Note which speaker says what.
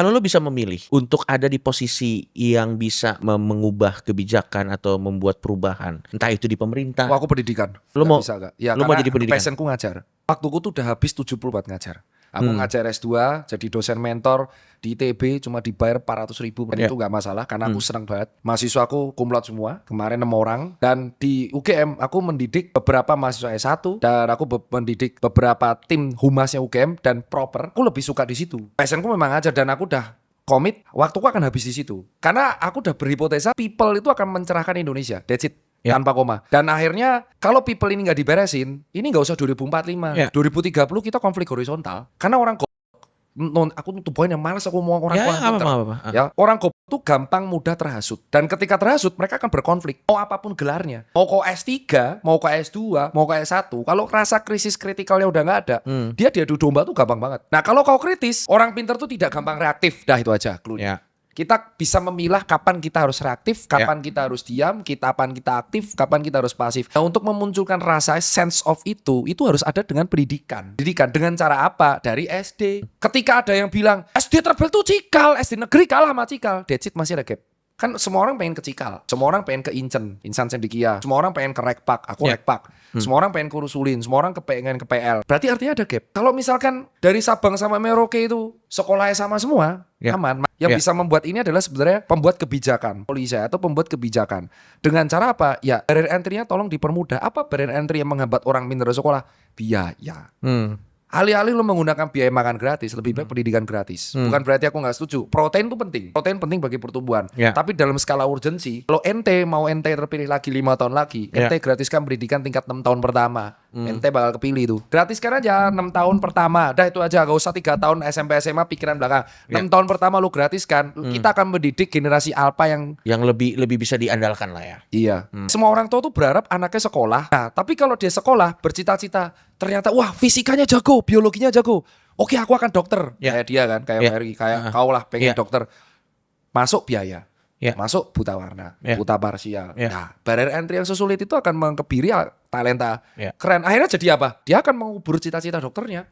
Speaker 1: Kalau lo bisa memilih untuk ada di posisi yang bisa mengubah kebijakan atau membuat perubahan, entah itu di pemerintah,
Speaker 2: Wah, aku pendidikan.
Speaker 1: lo
Speaker 2: Nggak
Speaker 1: mau
Speaker 2: bisa gak? Ya
Speaker 1: lo mau
Speaker 2: karena
Speaker 1: jadi pendidikan.
Speaker 2: passionku ngajar. Waktuku tuh udah habis 70 buat ngajar. Aku ngajar S2, jadi dosen mentor di ITB, cuma dibayar 400.000. Dan itu gak masalah, karena aku seneng banget. Mahasiswa aku cum laude semua, kemarin 6 orang. Dan di UGM, aku mendidik beberapa mahasiswa S1, dan aku mendidik beberapa tim humasnya UGM, dan proper. Aku lebih suka di situ. Passionku memang ngajar, dan aku udah komit, waktuku akan habis di situ. Karena aku udah berhipotesa, people itu akan mencerahkan Indonesia. That's it. Tanpa koma. Dan akhirnya kalau people ini nggak diberesin, ini nggak usah 2045, 2030 kita konflik horizontal. Karena orang aku tuh poin yang malas aku mau orang pinter. Ya, orang goblok tuh gampang mudah terhasut. Dan ketika terhasut mereka akan berkonflik. Mau apapun gelarnya, mau kau S3, mau kau S2, mau kau S1, kalau rasa krisis kritikalnya udah nggak ada, dia diadu domba tuh gampang banget. Nah kalau kau kritis, orang pinter tuh tidak gampang reaktif. Dah itu aja clue-nya. Kita bisa memilah kapan kita harus reaktif, kapan kita harus diam, kapan kita aktif, kapan kita harus pasif. Nah, untuk memunculkan rasa sense of itu harus ada dengan pendidikan. Pendidikan dengan cara apa? Dari SD. Ketika ada yang bilang, SD Terbel tuh Cikal, SD negeri kalah sama Cikal. That's it, masih ada gap. Kan semua orang pengen ke Cikal, semua orang pengen ke Insan Cendekia, semua orang pengen ke Rekpak, aku Rekpak. Semua orang pengen ke Rusulin, semua orang pengen ke PL. Berarti artinya ada gap. Kalau misalkan dari Sabang sama Merauke itu sekolahnya sama semua, aman. Yang bisa membuat ini adalah sebenarnya pembuat kebijakan, polisi atau pembuat kebijakan. Dengan cara apa? Ya, barrier entry-nya tolong dipermudah. Apa barrier entry yang menghambat orang pintar sekolah? Biaya. Alih-alih lo menggunakan biaya makan gratis, lebih baik pendidikan gratis. Bukan berarti aku nggak setuju. Protein itu penting. Protein penting bagi pertumbuhan. Tapi dalam skala urgensi, kalau ente terpilih lagi 5 tahun lagi, ente gratiskan pendidikan tingkat 6 tahun pertama. Ente bakal kepilih tuh. Gratiskan aja 6 tahun pertama. Dah itu aja, gak usah 3 tahun SMP SMA pikiran belakang. 6 tahun pertama lo gratiskan, kita akan mendidik generasi alpha yang
Speaker 1: lebih bisa diandalkan lah ya.
Speaker 2: Iya. Semua orang tua tuh berharap anaknya sekolah. Nah, tapi kalau dia sekolah bercita-cita, ternyata wah fisikanya jago, biologinya jago. Oke, aku akan dokter. Kayak dia kan, kayak Ferry, kayak kau lah pengen dokter. Masuk biaya. Masuk buta warna, buta parsial. Nah, barrier entry yang sesulit itu akan mengkebiri talenta keren. Akhirnya jadi apa? Dia akan mengubur cita-cita dokternya.